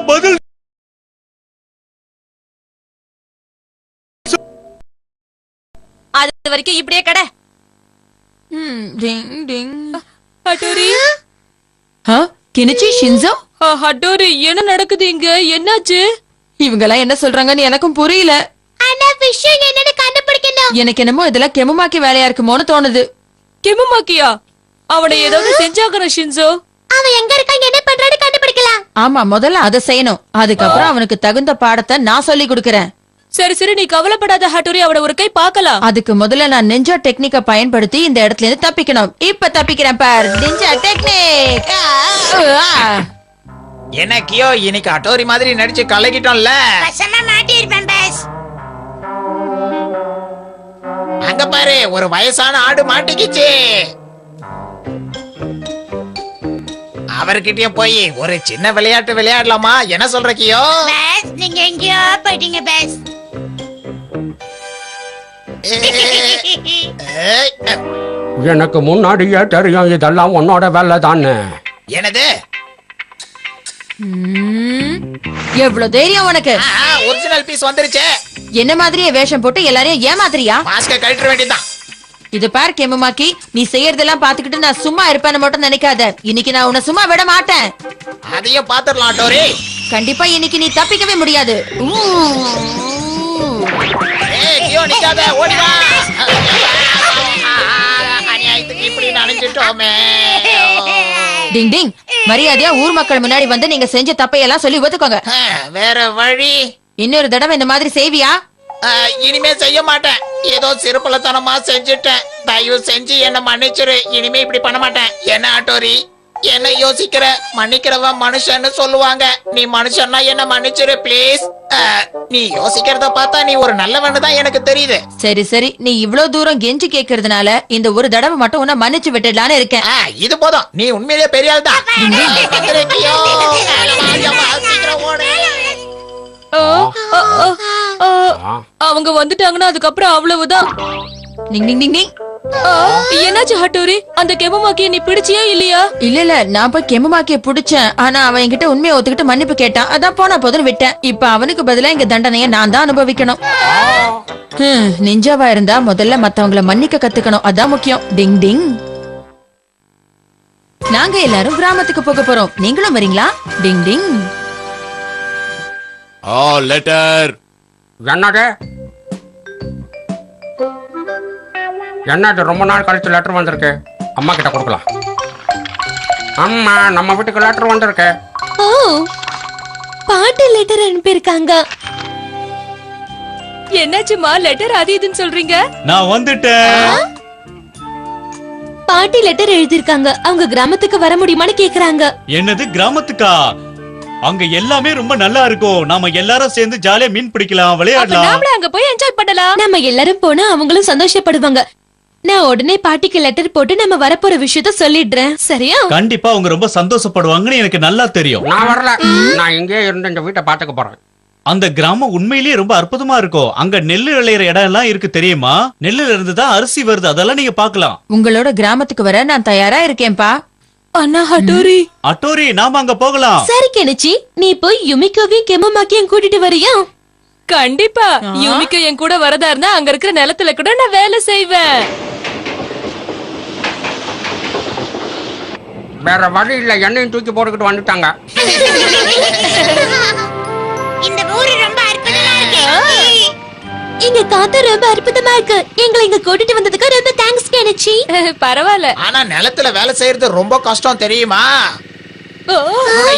பதில் அது வரைக்கும் இப்படியே கடை. ஹட்டோரி கினிச்சி ஷின்சோ, ஹட்டோரி என்ன நடக்குது இங்க? என்னாச்சு? இவங்க எல்லாம் என்ன சொல்றாங்கன்னு எனக்கும் புரியல. ஆனா விஷயம் என்னன்னு கண்டுபிடிக்கணும். எனக்கு என்னமோ இதெல்லாம் கெமுமாக்கி வேலையா இருக்குமோன்னு தோணுது. கெமுமாக்கியா? அவனை ஏதாவது செஞ்சாகணும் ஷின்சோ. அவன் எங்க இருக்கான், என்ன பண்றான்னு கண்டுபிடிக்கலாம். ஆமா, முதல்ல அதை செய்யணும். அதுக்கப்புறம் அவனுக்கு தகுந்த பாடத்தை நான் சொல்லி கொடுக்கறேன். சரி சரி, நீ கவலைப்படாத ஹட்டோரி, அவனை ஒரு கை பார்க்கலாம். அதுக்கு முதல்ல நான் நிஞ்சா டெக்னிக்க பயன்படுத்தி இந்த இடத்துல இருந்து தப்பிக்கணும். இப்ப தப்பிக்கிறேன் பார், நிஞ்சா டெக்னிக். என்ன கியோ, இன்னைக்கு அட்டோரி மாதிரி நடிச்சு கலக்கிட்டோம்ல. வசமா மாட்டி இருப்பேன் பாஸ். அங்க பாரு, ஒரு வயசான ஆடு மாட்டிக்கிச்சு. அவர்கிட்டயும் போய் ஒரு சின்ன விளையாட்டு விளையாடலாமா? என்ன சொல்ற கியோ? பாஸ் நீங்க எங்கேயோ போயிட்டீங்க பாஸ். எனக்கு முன்னாடியே தெரியும் இதெல்லாம் உன்னோட வேலை தானே. என்னது? எவ்வளவு தைரியம் உனக்கு? ஒரிஜினல் பீஸ் வந்துருச்சு. என்ன மாதிரியே வேஷம் போட்டு எல்லாரையும் ஏமாத்துறியா? மாஸ்க கழட்ட வேண்டியதான். இது பார் கெமுமாக்கி, நீ செய்யறதெல்லாம் பாத்துக்கிட்டு நான் சும்மா இருப்பேன்னு மட்டும் நினைக்காத. இன்னைக்கு நான் உன்னை சும்மா விட மாட்டேன். அதையும் பாத்துடலாம் அட்டோரி. கண்டிப்பா இன்னைக்கு நீ தப்பிக்கவே முடியாது. கியோ நிக்காத, ஓடி வா. அநியாயத்துக்கு இப்படி நனைஞ்சிட்டோமே. டிங் டிங், மரியாதையா ஊர் மக்கள் முன்னாடி வந்து நீங்க செஞ்ச தப்பையெல்லாம் சொல்லி ஒத்துக்கோங்க. வேற வழி? இன்னொரு தடவை இந்த மாதிரி செய்வியா? இனிமே செய்ய மாட்டேன். ஏதோ சிறுபலத்தனமா செஞ்சுட்டேன். தயவு செஞ்சு என்ன மன்னிச்சிரு. இனிமே இப்படி பண்ண மாட்டேன். என்ன ஆட்டோரி, என்ன யோசிக்கிற? மன்னிக்கிறவன் மனுஷன்னு சொல்லுவாங்க. நீ மனுஷன்னா என்ன மன்னிச்சிரு ப்ளீஸ். நீ யோசிக்கிறத பார்த்தா நீ ஒரு நல்லவன்னு தான் எனக்கு தெரியுது. சரி சரி, நீ இவ்வளவு தூரம் கெஞ்சி கேக்குறதுனால இந்த ஒரு தடவை மட்டும் உன்னை மன்னிச்சு விட்டுடலான்னு இருக்கேன். இது போதும். நீ உண்மையிலேயே பெரிய ஆள் தான். சீக்கிரம் ஓடு. அவங்க வந்துட்டாங்கன்னா அதுக்கப்புறம் அவ்வளவுதான். டிங் டிங் டிங் டிங். என்னாச்சு ஹட்டோரி? அந்த கெமுமாக்கிய நீ பிடிச்சியா இல்லையா? இல்ல நான் போய் கெமுமாக்கிய புடிச்சேன். ஆனா அவன் என்கிட்ட உண்மையை ஒத்துக்கிட்டு மன்னிப்பு கேட்டான். அதான் போனா போதுன்னு விட்டேன். இப்ப அவனுக்கு பதிலா இங்க தண்டனைய நான் தான் அனுபவிக்கணும். நிஞ்சாவா இருந்தா முதல்ல மத்தவங்கள மன்னிக்க கத்துக்கணும். அதான் முக்கியம். டிங் டிங். நாங்க எல்லாரும் கிராமத்துக்கு போக போறோம். நீங்களும் வரீங்களா? டிங் டிங். லெட்டர். என்னது என்னது? ரொம்ப நாள் கழிச்சு லெட்டர் வந்திருக்கு. அம்மா கிட்ட கொடுக்கலாம். அம்மா, நம்ம வீட்டுக்கு லெட்டர் வந்திருக்கு. ஓ, பாட்டு லெட்டர் அனுப்பியிருக்காங்க. என்னாச்சுமா? லெட்டர் அது இதுன்னு சொல்றீங்க? நான் வந்துட்டேன். பாட்டி லெட்டர் எழுதிருக்காங்க. அவங்க கிராமத்துக்கு வர முடியுமான்னு கேக்குறாங்க. என்னது, கிராமத்துக்கா? அங்க எல்லாமே ரொம்ப நல்லா இருக்கும். நாம எல்லாரும் சேர்ந்து ஜாலியா மீன் பிடிக்கலாம், விளையாடலாம். நாமளே அங்க போய் என்ஜாய் பண்ணலாம். நம்ம எல்லாரும் போனா அவங்களும் சந்தோஷப்படுவாங்க. நான் உடனே பாட்டிக்கு லெட்டர் போட்டு நம்ம வரப்போற விஷயத்த சொல்லிடுறேன். சரியா? கண்டிப்பா அவங்க ரொம்ப சந்தோஷப்படுவாங்கன்னு எனக்கு நல்லா தெரியும். நான் வரல. நான் இங்கே இருந்து இந்த வீட்டை பாத்துக்க போறேன். அந்த கிராமம் உண்மையிலேயே ரொம்ப அற்புதமா இருக்கும். அங்க நெல்லு விளையிற இடம் எல்லாம் இருக்கு தெரியுமா? நெல்லுல இருந்து தான் அரிசி வருது. அதெல்லாம் நீங்க பாக்கலாம். உங்களோட கிராமத்துக்கு வர நான் தயாரா இருக்கேன்பா. அண்ணா ஹட்டோரி. அட்டோரி, நாம அங்க போகலாம். சரி கெனிச்சி, நீ போய் யுமிக்கோவையும் கெமுமாக்கியும் கூட்டிட்டு வரியா? கண்டிப்பா. யூமிக்கு என் கூட வரதா இருந்தா அங்க இருக்கிற நிலத்துல கூட நான் வேலை செய்வேன். வேற வழி இல்ல, என்னையும் தூக்கி போட்டுக்கிட்டு வந்துட்டாங்க. இந்த ஊரு ரொம்ப அற்புதமா இருக்கு. இங்க காத்து ரொம்ப அற்புதமா இருக்கு. எங்களை இங்க கூட்டிட்டு வந்ததுக்கு ரொம்ப தேங்க்ஸ் கெனிச்சி. பரவாயில்ல. ஆனா நிலத்துல வேலை செய்யறது ரொம்ப கஷ்டம் தெரியுமா?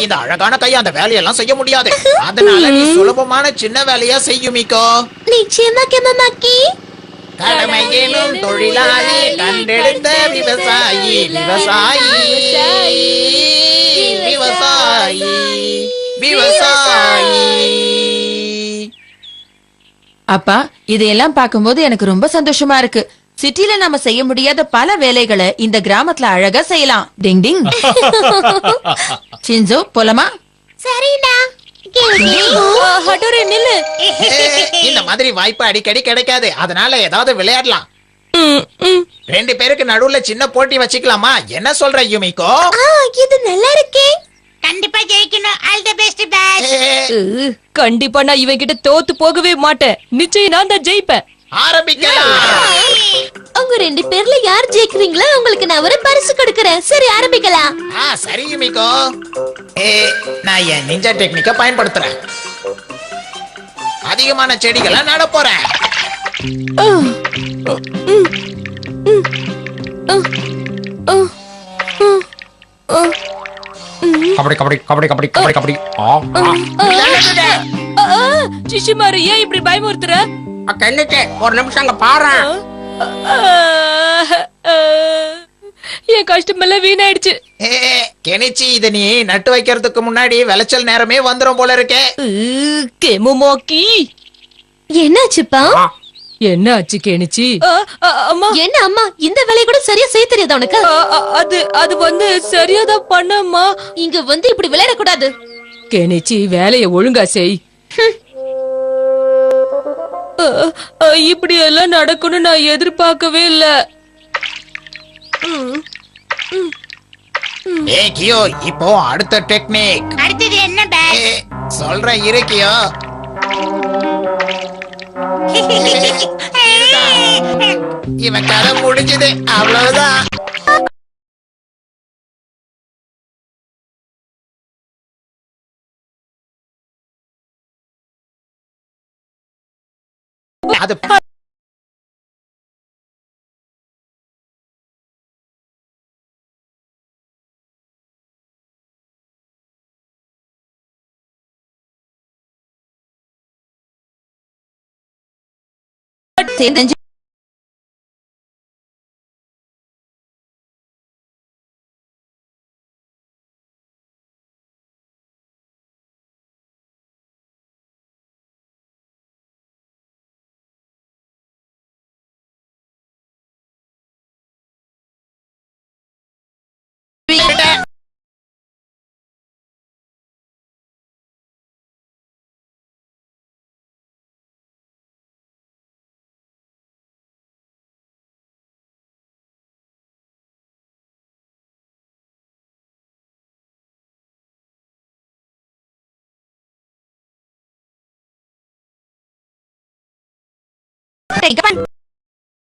இந்த அழகான கை அந்த வேலையெல்லாம் செய்ய முடியாது. அதனால நீ சுலபமான சின்ன வேலையா செய்யுமிக்கோ. நிச்சயமா கெமுமாக்கி. கடமையிலும் தொழிலாளி, கண்டெடுத்த விவசாயி, விவசாயி, விவசாயி, விவசாயி. அப்பா, இதையெல்லாம் பார்க்கும்போது எனக்கு ரொம்ப சந்தோஷமா இருக்கு. சிட்டில நாம செய்ய முடியாத பல வேலைகளை இந்த கிராமத்துல அழகா செய்யலாம். டிங் டிங். சின்சோ, போலாமா? சரிடா. ஹட்டோரி நில்லு. இந்த மாதிரி வாய்ப்பு அடிக்கடி கிடைக்காது. அதனால ஏதாவது விளையாடலாம். 2 பேருக்கு நடுவுல சின்ன போட்டி வச்சுக்கலாமா? என்ன சொல்ற யுமிக்கோ? இது நல்லா இருக்கே. கண்டிப்பா ஜெயிக்கணும். All the best boss. கண்டிப்பா நான் இவன் கிட்ட தோத்து போகவே மாட்டேன். நிச்சயம் நான் தான் ஜெயிப்பேன். ஆரம்பிக்கலாம். உங்க ரெண்டு பேர்ல யார் ஜெயிக்கிறீங்களோ உங்களுக்கு நான் ஒரு பரிசு கொடுக்கறேன். சரி ஆரம்பிக்கலாம். சரி யுமிகோ. நான் என் நிஞ்சா டெக்னிக்க பயன்படுத்துறேன். அதிகமான செடிகளை நட போறேன். கபடி கபடி கபடி கபடி கபடி கபடி சிஷிமாரு ஏன் இப்படி பயமுறுத்துற? கண்ணுக்கு ஒரு நிமிஷம் அங்க பாரு. என் கஷ்டமெல்லாம் வீணாயிடுச்சு. கெனிச்சி, இத நீ நட்டு வைக்கிறதுக்கு முன்னாடி விளைச்சல் நேரமே வந்துரும் போல இருக்கே. கெமுமோக்கி என்னாச்சுப்பா? என்ன ஆச்சு கேணிச்சி? அம்மா என்ன அம்மா, இந்த வேலைய கூட சரியா செய்ய தெரியாதா உனக்கு? அது வந்து சரியாதான் பண்ணம்மா. இங்க வந்து இப்படி விளையாட கூடாது. கேணிச்சி வேலைய ஒழுங்கா செய். இப்படி எல்லாம் நடக்கும்னு நான் எதிர்பார்க்கவே இல்ல. கியோ, இப்போ அடுத்த டெக்னிக். அடுத்தது என்ன பாஸ்? சொல்றேன் இரு கியோ. இவன் கதை முடிஞ்சது, அவ்வளவுதான். அது தெரிஞ்சு எனக்கு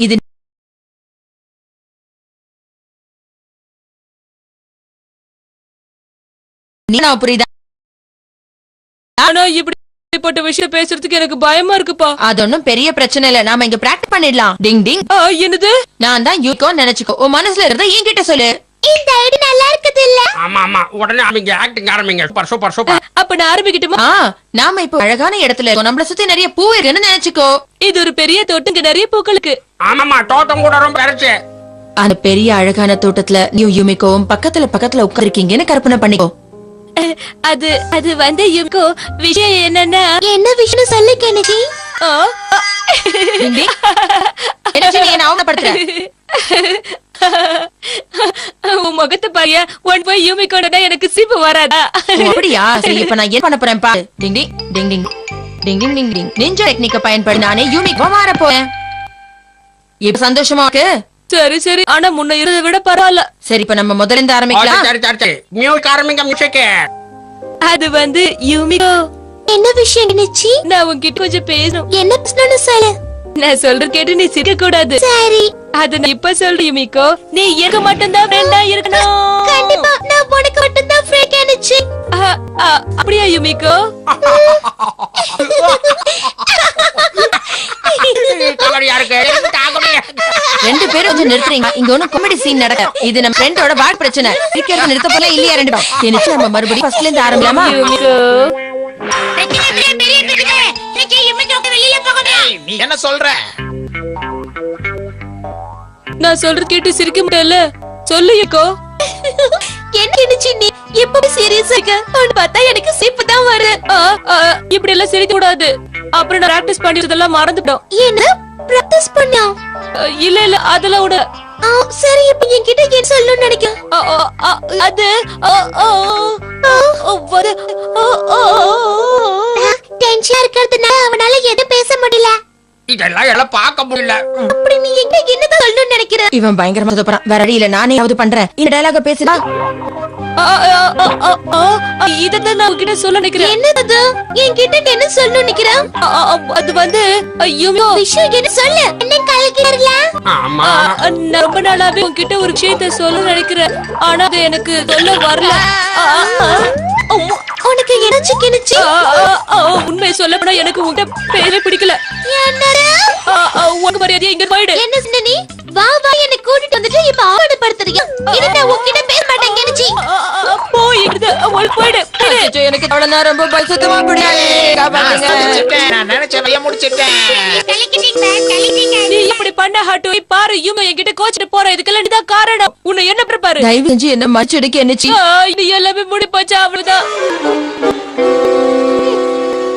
இது நீ நான் புரியுதா? ஆனா இப்படிப்பட்ட விஷயம் பேசுறதுக்கு எனக்கு பயமா இருக்குப்பா. அது ஒண்ணும் பெரிய பிரச்சனை இல்ல. நாம இங்க பிராக்டிஸ் பண்ணிடலாம். டிங் டிங். என்னது? நான் தான் யூகோ நினைச்சுக்கோ. உன் மனசுல இருந்தா என்கிட்ட சொல்லு. இந்த ஐடி நல்லா இருக்குது இல்ல? ஆமா ஆமா, உடனே அவங்க ஆக்டிங் ஆரம்பிங்க. Super super super. அப்ப நான் ஆரம்பிக்கட்டுமா? நாம இப்ப அழகான இடத்துல இருக்கோம். நம்மள சுத்தி நிறைய பூ இருக்குன்னு நினைச்சுக்கோ. இது ஒரு பெரிய தோட்டம், இங்க நிறைய பூக்களுக்கு. ஆமாமா, தோட்டம் கூட ரொம்ப பெருசு. அந்த பெரிய அழகான தோட்டத்துல நீ யூமிகோவும் பக்கத்துல உட்கார்க்கீங்கன்னு கற்பனை பண்ணிக்கோ. அது வந்து யுமிகோ, விஷயம் என்னன்னா, என்ன விஷயம் சொல்லு கெனடி. டிங் டிங். என்ன நீ என்ன அவமானப்படுத்துற? உன் முகத்தை பாரியா, ஒன் போய் யூமிகோட எனக்கு சிப்பு வராதா? ஓ, அப்படியா? சரி, இப்ப நான் என்ன பண்ண போறேன் பாரு. டிங் டிங் டிங் டிங் டிங் டிங் டிங் டிங். நிஞ்சா டெக்னிக்க பயன்படுத்தி நானே யூமிகோ மாற போறேன். இப்ப சந்தோஷமா இருக்கு? சரி சரி, ஆனா முன்ன இருந்ததை விட பரவாயில்ல. சரி, இப்ப நம்ம முதல்ல இருந்து ஆரம்பிக்கலாம். சரி சரி சரி, மியூசிக் ஆரம்பிங்க. மியூசிக். அது வந்து யூமிகோ, என்ன விஷயம் கெனிச்சி? நான் உன்கிட்ட கொஞ்சம் பேசணும். என்ன பிரச்சனை சொல்லு. நான் சொல்றது கேட்டு நீ சிரிக்க கூடாது. சரி. அது நான் இப்ப சொல்றேன் யூமிகோ, நீ எனக்கு மட்டும்தான் ஃப்ரெண்டா இருக்கணும். கண்டிப்பா நான் உனக்கு மட்டும் தான் ஃப்ரெண்ட் கெனிச்சி. அப்படியா யூமிகோ? காமெடியா இருக்கு. காமெடியா. ரெண்டு பேரும் கொஞ்சம் நிறுத்துறீங்க. இங்க ஒண்ணும் காமெடி சீன் நடக்க. இது நம்ம ஃப்ரெண்டோட வாட் பிரச்சனை. இருக்கிறது நிறுத்த போல இல்லையா ரெண்டு பேரும்? என்னச்சு நம்ம மறுபடியும் ஃபர்ஸ்ட்ல இருந்து ஆரம்பிக்கலாமா? யூமிகோ, வெளியில போகணும். நீ என்ன சொல்ற? நான் சொல்றது கேட்டு சிரிக்க முடியல. சொல்லு யுகோ. என்ன கெனிச்சி நீ எப்பவும் சீரியஸா இருக்க? அவன் பார்த்தா எனக்கு சிரிப்பு தான் வருது. இப்படி எல்லாம் சிரிக்க கூடாது. அப்புறம் நான் பிராக்டிஸ் பண்ணிட்டதெல்லாம் மறந்துட்டோம். என்ன பிராக்டிஸ் பண்ணா? இல்ல இல்ல, அதெல்லாம் விட. சரி, இப்ப என்கிட்ட என்ன சொல்லணும்னு நினைக்கிறேன்? அது டென்ஷனா இருக்கிறதுனால அவனால எதுவும் பேச முடியல. இதெல்லாம் பார்க்க முடியல. அப்படி நீ எங்க என்னதான் சொல்லணும்னு நினைக்கிற? இவன் பயங்கரமா சொதப்புறான். வேற வழி இல்ல, நானே யாவது பண்றேன். இந்த டயலாக பேசுடா. இதத்தான் நான் உன்கிட்ட சொல்ல நினைக்கிறேன். என்னது? என்கிட்ட என்ன சொல்லணும்னு நினைக்கிற? அது வந்து யூமிகோ, விஷயம் என்ன சொல்லு. என்ன கலக்கிறல? ஆமா, நான் ரொம்ப நாளாவே உன்கிட்ட ஒரு விஷயத்த சொல்ல நினைக்கிறேன். ஆனா அது எனக்கு சொல்ல வரல. உனக்கு எனச்சு கிணிச்சு? உண்மையை சொல்ல போனா எனக்கு உன்கிட்ட பேரே பிடிக்கல. உனக்கு மரியாதையா இங்க போயிடு. என்ன சொன்ன நீ? வா வா, என்ன கூட்டிட்டு வந்துட்டு இப்ப ஆவணப்படுத்துறீங்க. இனிமே நான் உன்கிட்ட பேச மாட்டேன் கிணிச்சி. போயிடுது, போயிடு. அச்சச்சோ, எனக்கு அவ்வளவுதான் ரொம்ப பரிசுத்தமா முடியாது. நான் நினைச்ச வைய முடிச்சிட்டேன். நீ இப்படி பண்ண ஹாட்டு பாரு, யூமிகோ என்கிட்ட கோச்சிட்டு போற. இதுக்கெல்லாம் நீதான் காரணம். உன்னை என்ன பாரு. தயவு செஞ்சு என்ன மச்சடிக்க என்னச்சு? இது எல்லாமே முடி போச்சா? அவ்வளவுதான்.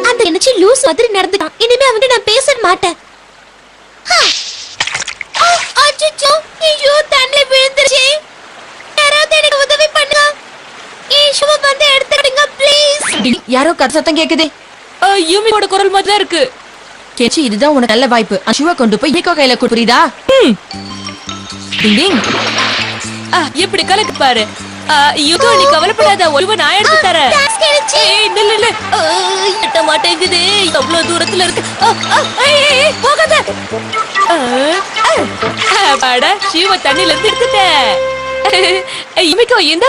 அந்த என்னச்சி லூஸ் மாதிரி நடந்துட்டான். இனிமே அவன்கிட்ட நான் பேச மாட்டேன். அச்சச்சோ, ஐயோ, தண்ணி விழுந்துருச்சு. யாராவது எனக்கு உதவி பண்ணுங்க. ஈஷுவ வந்து எடுத்துடுங்க ப்ளீஸ். யாரோ கத்த சத்தம் கேக்குதே. யூமிகோட குரல் மாதிரி தான் இருக்கு. கேச்சி, இதுதான் உனக்கு நல்ல வாய்ப்பு. அசுவ கொண்டு போய் ஈகோ கையில கொடு, புரியுதா? டிங் டிங். எப்படி கலக்கு பாரு. யுகோ, நீ கவலைப்படாத, ஒருவ நான் எடுத்து தரேன். இல்ல எட்ட மாட்டேங்குது. எவ்வளவு தூரத்துல இருக்கு. போகாத. சிவ தண்ணில இருந்து எடுத்துட்டேன். யுமிகோ, இந்த